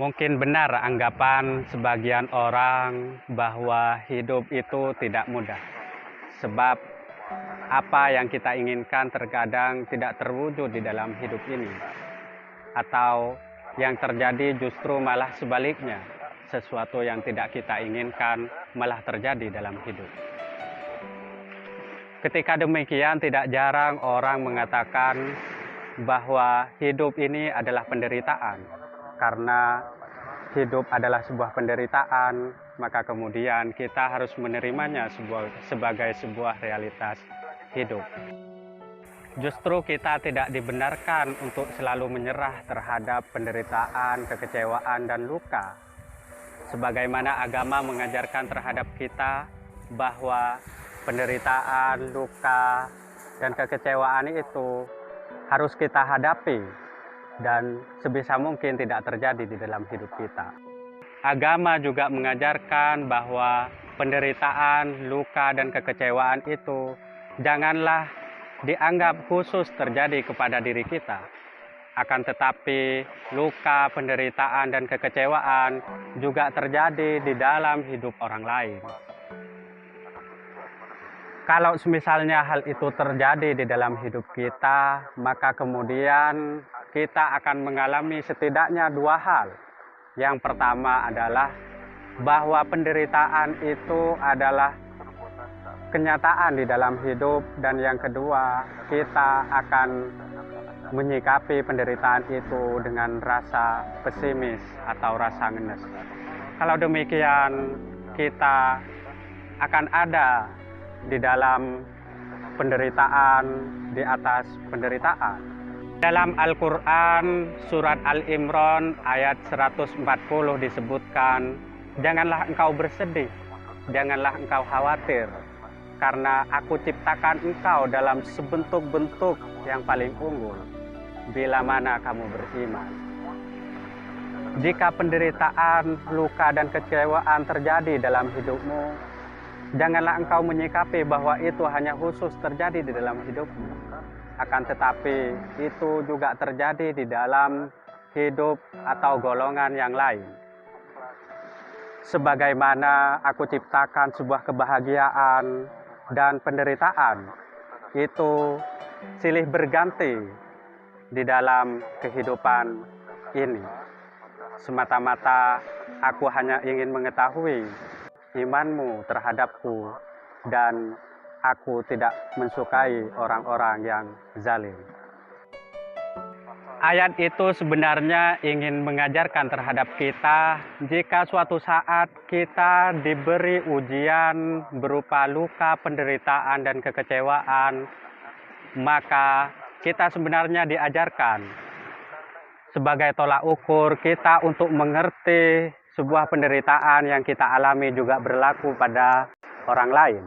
Mungkin benar anggapan sebagian orang bahwa hidup itu tidak mudah. Sebab apa yang kita inginkan terkadang tidak terwujud di dalam hidup ini. Atau yang terjadi justru malah sebaliknya. Sesuatu yang tidak kita inginkan malah terjadi dalam hidup. Ketika demikian, tidak jarang orang mengatakan bahwa hidup ini adalah penderitaan. Karena hidup adalah sebuah penderitaan, maka kemudian kita harus menerimanya sebagai sebuah realitas hidup. Justru kita tidak dibenarkan untuk selalu menyerah terhadap penderitaan, kekecewaan, dan luka. Sebagaimana agama mengajarkan terhadap kita bahwa penderitaan, luka, dan kekecewaan itu harus kita hadapi dan sebisa mungkin tidak terjadi di dalam hidup kita. Agama juga mengajarkan bahwa penderitaan, luka, dan kekecewaan itu janganlah dianggap khusus terjadi kepada diri kita. Akan tetapi luka, penderitaan, dan kekecewaan juga terjadi di dalam hidup orang lain. Kalau misalnya hal itu terjadi di dalam hidup kita, maka kemudian kita akan mengalami setidaknya dua hal. Yang pertama adalah bahwa penderitaan itu adalah kenyataan di dalam hidup, dan yang kedua, kita akan menyikapi penderitaan itu dengan rasa pesimis atau rasa ngenes. Kalau demikian, kita akan ada di dalam penderitaan di atas penderitaan. Dalam Al-Quran, surat Al-Imran ayat 140 disebutkan, janganlah engkau bersedih, janganlah engkau khawatir, karena aku ciptakan engkau dalam sebentuk-bentuk yang paling unggul, bila mana kamu beriman. Jika penderitaan, luka, dan kekecewaan terjadi dalam hidupmu, janganlah engkau menyikapi bahwa itu hanya khusus terjadi di dalam hidupmu. Akan tetapi itu juga terjadi di dalam hidup atau golongan yang lain. Sebagaimana aku ciptakan sebuah kebahagiaan dan penderitaan, itu silih berganti di dalam kehidupan ini. Semata-mata aku hanya ingin mengetahui imanmu terhadapku, dan aku tidak mensukai orang-orang yang zalim. Ayat itu sebenarnya ingin mengajarkan terhadap kita, jika suatu saat kita diberi ujian berupa luka, penderitaan, dan kekecewaan, maka kita sebenarnya diajarkan sebagai tolak ukur kita untuk mengerti sebuah penderitaan yang kita alami juga berlaku pada orang lain.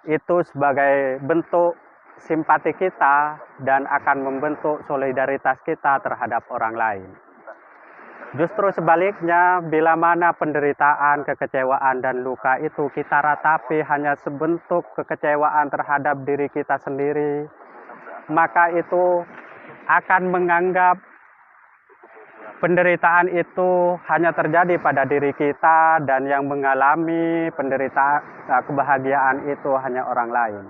Itu sebagai bentuk simpati kita dan akan membentuk solidaritas kita terhadap orang lain. Justru sebaliknya, bila mana penderitaan, kekecewaan, dan luka itu kita ratapi hanya sebentuk kekecewaan terhadap diri kita sendiri, maka itu akan menganggap penderitaan itu hanya terjadi pada diri kita, dan yang mengalami penderitaan, kebahagiaan itu hanya orang lain.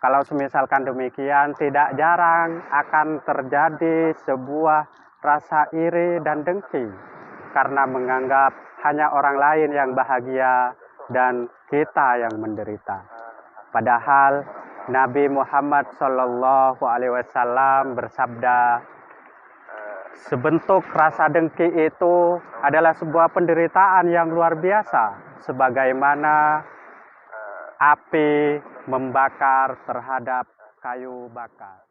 Kalau semisalkan demikian, tidak jarang akan terjadi sebuah rasa iri dan dengki karena menganggap hanya orang lain yang bahagia dan kita yang menderita. Padahal Nabi Muhammad SAW bersabda, sebentuk rasa dengki itu adalah sebuah penderitaan yang luar biasa, sebagaimana api membakar terhadap kayu bakar.